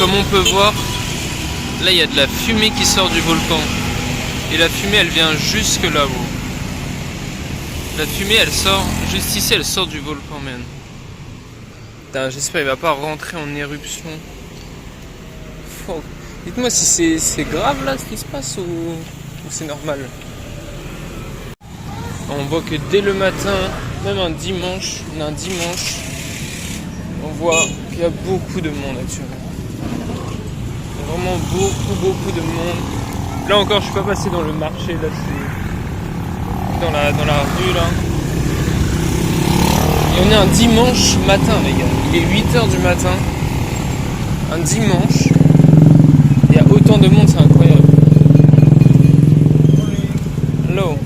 comme on peut voir, là il y a de la fumée qui sort du volcan. Et la fumée elle vient jusque là-haut. La fumée elle sort, juste ici elle sort du volcan, man. Putain, j'espère qu'il va pas rentrer en éruption. Fuck. Dites-moi si c'est grave là ce qui se passe ou c'est normal. On voit que dès le matin, même un dimanche, on voit qu'il y a beaucoup de monde actuellement. Il y a vraiment beaucoup de monde. Là encore, je suis pas passé dans le marché, là je suis dans la rue là. Et on est un dimanche matin les gars. Il est 8h du matin. Un dimanche. Il y a autant de monde, c'est incroyable. Hello.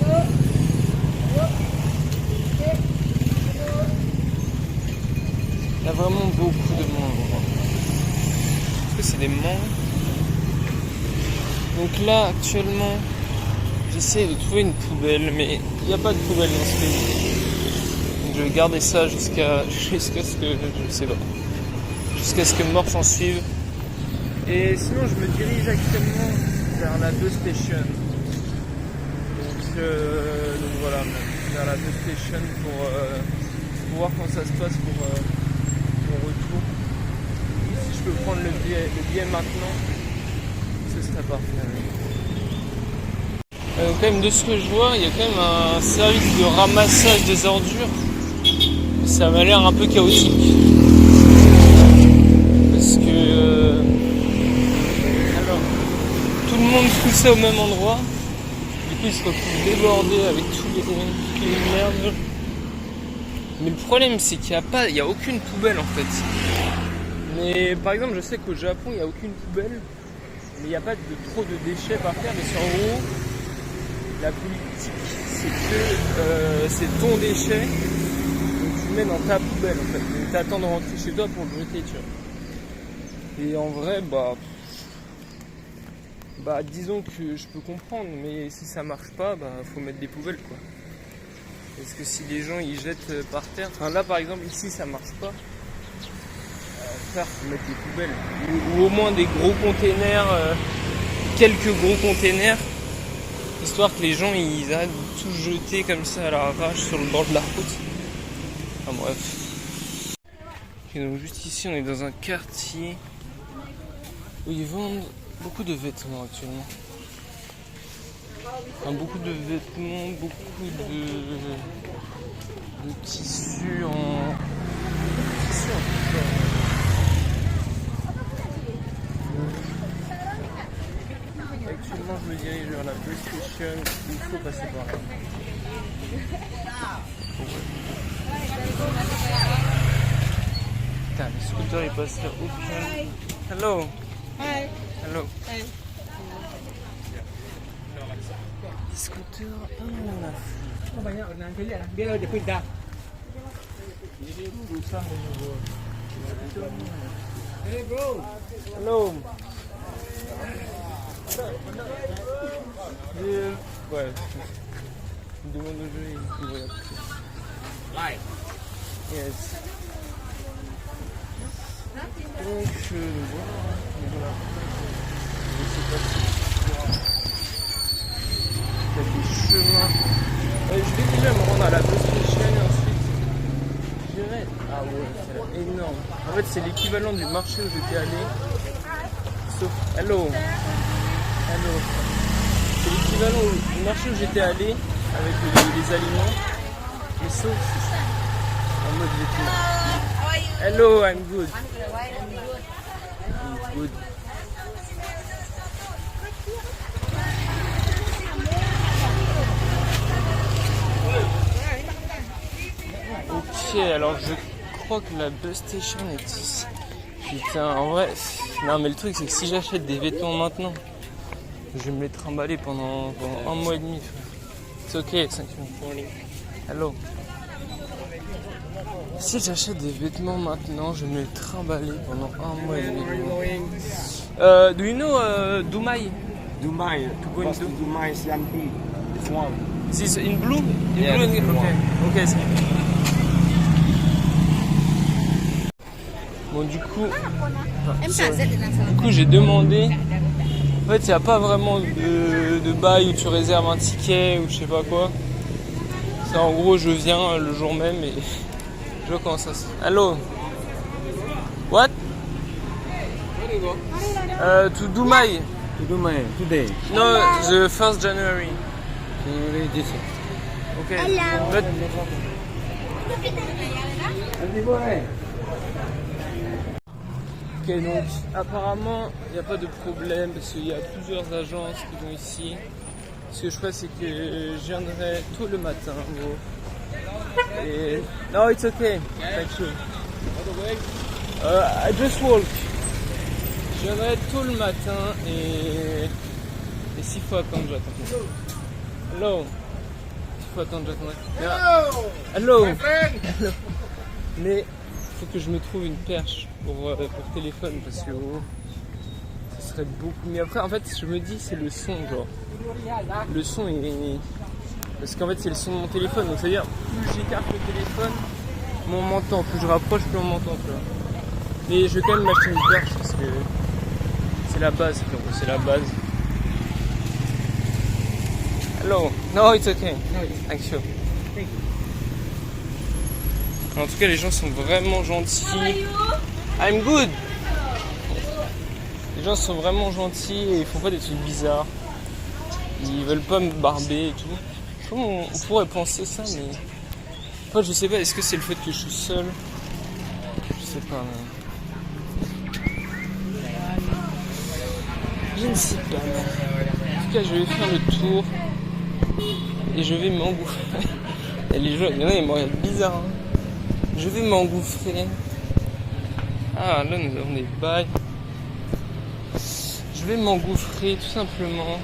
Il y a vraiment beaucoup de monde. Est-ce que c'est des monts? Donc là, actuellement, j'essaie de trouver une poubelle, mais il n'y a pas de poubelle dans ce pays. Donc je vais garder ça jusqu'à ce que, je sais pas, jusqu'à ce que mort s'en suive. Et sinon, je me dirige actuellement vers la bus station. Donc voilà, vers la bus station pour voir comment ça se passe pour mon retour. Si je peux prendre le billet maintenant, ce serait parfait. Donc quand même de ce que je vois, il y a quand même un service de ramassage des ordures. Ça m'a l'air un peu chaotique. Parce que alors tout le monde fout ça au même endroit. Du coup ils se retrouvent débordés avec toutes les merdes. Mais le problème c'est qu'il n'y a aucune poubelle en fait. Mais par exemple je sais qu'au Japon il n'y a aucune poubelle. Mais il n'y a pas trop de déchets par terre. Mais sur gros, la politique c'est que c'est ton déchet. Donc tu le mets dans ta poubelle en fait. Et t'attends de rentrer chez toi pour le jeter, tu vois. Et en vrai disons que je peux comprendre, mais si ça marche pas, faut mettre des poubelles quoi. Parce que si les gens ils jettent par terre, enfin là par exemple ici ça marche pas, faut mettre des poubelles. Ou au moins des gros containers, quelques gros containers, histoire que les gens ils arrêtent de tout jeter comme ça à l'arrache sur le bord de la route. Enfin bref. Et donc juste ici on est dans un quartier où ils vendent beaucoup de vêtements actuellement. Enfin, beaucoup de vêtements, beaucoup de tissus en Actuellement je me dirige vers la bus station, il faut passer par là. Putain, le scooter il passe là aucun. Hello. Hi. Hello. Hi. Scooter, on a fou. Có banyak orang kerja lah. Biar dia pindah. Hey bro. Hello. Ouais. Je me demande de jouer. Live. Yes. Donc je le vois. Je sais pas si il y a des chemins. Je vais déjà me rendre à la bus station et ensuite j'irai. Ah ouais, c'est énorme. En fait c'est l'équivalent du marché où j'étais allé. Sauf. Hello. Hello. C'est l'équivalent du marché où j'étais allé avec les aliments. Mais sauf en mode vêtements. Hello, I'm good. I'm good. Ok, alors je crois que la bus station est ici. Putain, en vrai, non mais le truc c'est que si j'achète des vêtements maintenant, je vais me les trimballer pendant un mois et demi. C'est ok, thank you. Hello. Si j'achète des vêtements maintenant, je vais me les trimballer pendant un mois et demi. Do you know Dumai? Dumai. To go into Dumai is Yanti. It's one. This in blue? In Yeah, blue it's and blue. okay. Okay. Bon, du coup, Em trả dậy để làm sao? du coup j'ai demandé. En fait, il n'y a pas vraiment de bail où tu réserves un ticket ou je sais pas quoi. C'est en gros, je viens le jour même et je vois comment ça se. Hello. What? To Dubai. To do my today. No, the 1st January. January this. Okay. But ok, donc apparemment il n'y a pas de problème parce qu'il y a plusieurs agences qui vont ici. Ce que je ferais, c'est que je viendrai tôt le matin, gros. Et... No, it's okay. Thank you. I just walk. Je viendrai tôt le matin et s'il faut attendre, j'attends. Hello. S'il faut attendre, j'attendrai. Hello. Hello. Mais il faut que je me trouve une perche pour téléphone parce que ce serait beaucoup mieux. Après, en fait, je me dis, c'est le son, genre. Le son est. Parce qu'en fait, c'est le son de mon téléphone. Donc, c'est-à-dire, plus j'écarte le téléphone, moins on m'entend. Plus je rapproche, plus on m'entend. Mais je vais quand même m'acheter une perche parce que c'est la base, frérot. C'est la base. Hello. No, it's okay. Thank you. En tout cas, les gens sont vraiment gentils. I'm good. Les gens sont vraiment gentils et ils font pas des trucs bizarres. Ils veulent pas me barber et tout. Comment on pourrait penser ça, mais... Enfin, je sais pas, est-ce que c'est le fait que je suis seul? Je sais pas, mais... Je ne sais pas, mais... En tout cas, je vais faire le tour. Et je vais m'engouffrer. Et les gens, il y en a, ils me regardent bizarre, hein. Je vais m'engouffrer. Ah, là, nous avons des bails. Je vais m'engouffrer, tout simplement.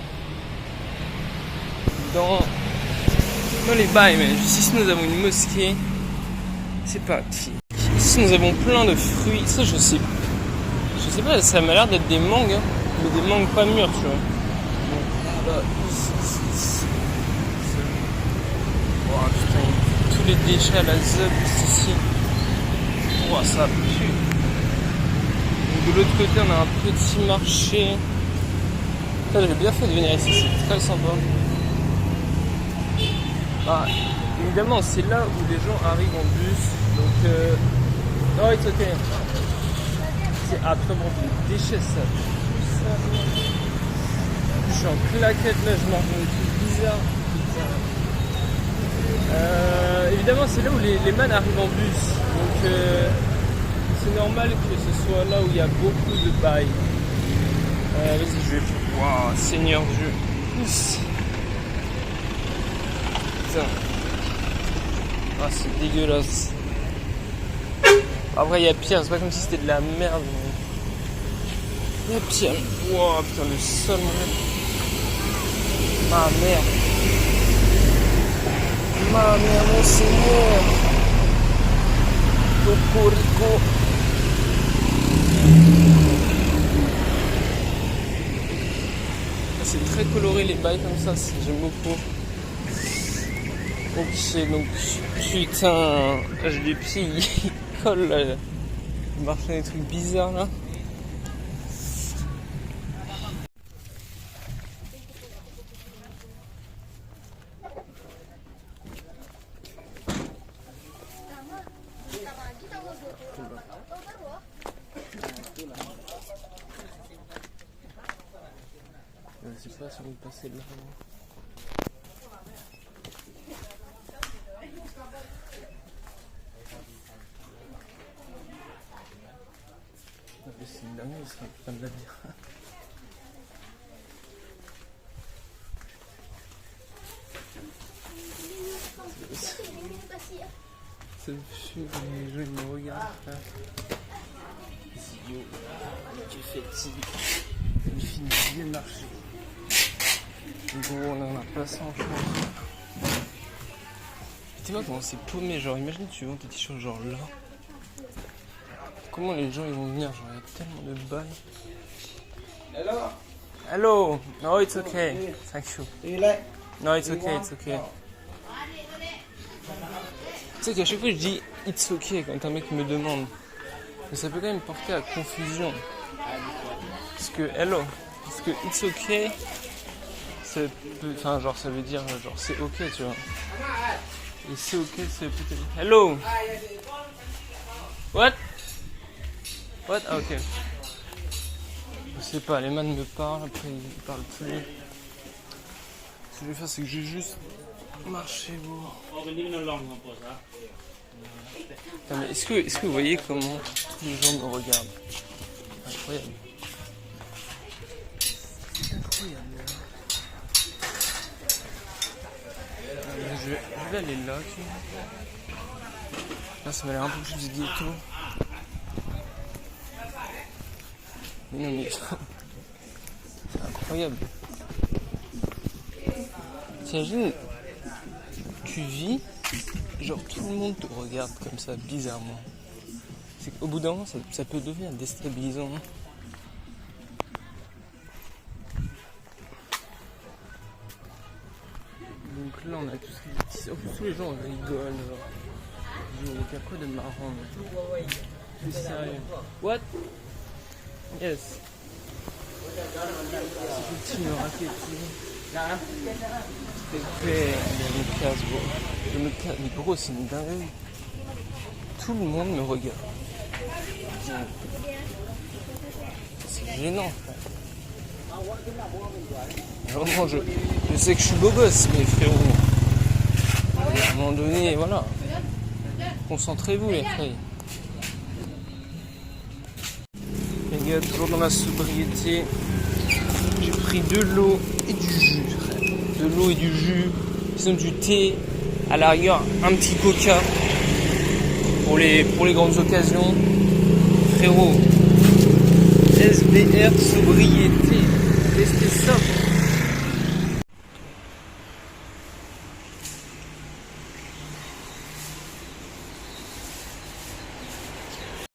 Dans les bails, mais ici nous avons une mosquée, c'est pas qui. Ici nous avons plein de fruits, ça je sais pas, ça m'a l'air d'être des mangues, hein, mais des mangues pas mûres, tu vois. Bon, là, oh, putain, tous les déchets à la zeub ici. Oh, ça pue. Donc, de l'autre côté on a un petit marché. Putain, j'ai bien fait de venir ici, c'est très sympa. Ah, évidemment, c'est là où les gens arrivent en bus, donc non, it's okay. Ah putain, bon, des déchets, ça. Je suis en claquette là, je mange des trucs bizarres. Évidemment, c'est là où les man arrivent en bus, donc c'est normal que ce soit là où il y a beaucoup de bails. Vas-y, je vais. Waouh, Seigneur Dieu. Ah, c'est dégueulasse. Après, il y a pire, c'est pas comme si c'était de la merde. Il y a pire. Wow, putain, le sol, ma mère. Ma mère, mon Seigneur. Cocorico. C'est très coloré les bails comme ça, j'aime beaucoup. Ok, donc, putain, j'ai les pieds, ils collent là. Je marche dans des trucs bizarres là. Je sais pas si on peut passer là. C'est une dinguerie, c'est un putain de labyrinthe. C'est le film, les gens ils me regardent, frère. Les idiots, tu fais il finit bien marcher. Gros, là on a pas ça en France. Dis-moi comment c'est paumé, genre imagine tu vends tes t-shirts genre là. Comment les gens ils vont venir, genre il y a tellement de balles. Hello. Hello. No, it's okay. Thank you. No, it's okay, it's okay. Tu sais qu'à chaque fois je dis it's okay quand un mec me demande. Mais ça peut quand même porter à confusion. Parce que hello, parce que it's okay, enfin genre ça veut dire genre c'est ok, tu vois. Et c'est ok, c'est peut-être hello. What? What? Ah ok. Je sais pas, les man me parlent, après ils parlent plus. Ce que je vais faire, c'est que je vais juste marcher vous. Putain, mais est-ce que vous voyez comment tous les gens me regardent? Incroyable. C'est incroyable. Je vais aller là, tu vois. Là, ça m'a l'air un peu plus ghetto. Mais non, mais c'est incroyable. T'imagines, tu vis, genre tout le monde te regarde comme ça, bizarrement. C'est qu'au bout d'un moment, ça peut devenir déstabilisant. Donc là, on a tous les petits... En plus, tous les gens rigolent. Il n'y a quoi de marrant. Mais... C'est sérieux. What? Yes. C'est petit, me raquette. Il me casse, gros. Mais gros, c'est une dinguerie. Tout le monde me regarde. C'est gênant, frère. Vraiment, je sais que je suis beau gosse, mais frérot, à un moment donné, voilà. Concentrez-vous, les frères. Les gars, toujours dans la sobriété. J'ai pris de l'eau et du jus, frère. De l'eau et du jus, sinon du thé, à la rigueur, un petit coca pour les grandes occasions. Frérot, SBR sobriété. Testez ça.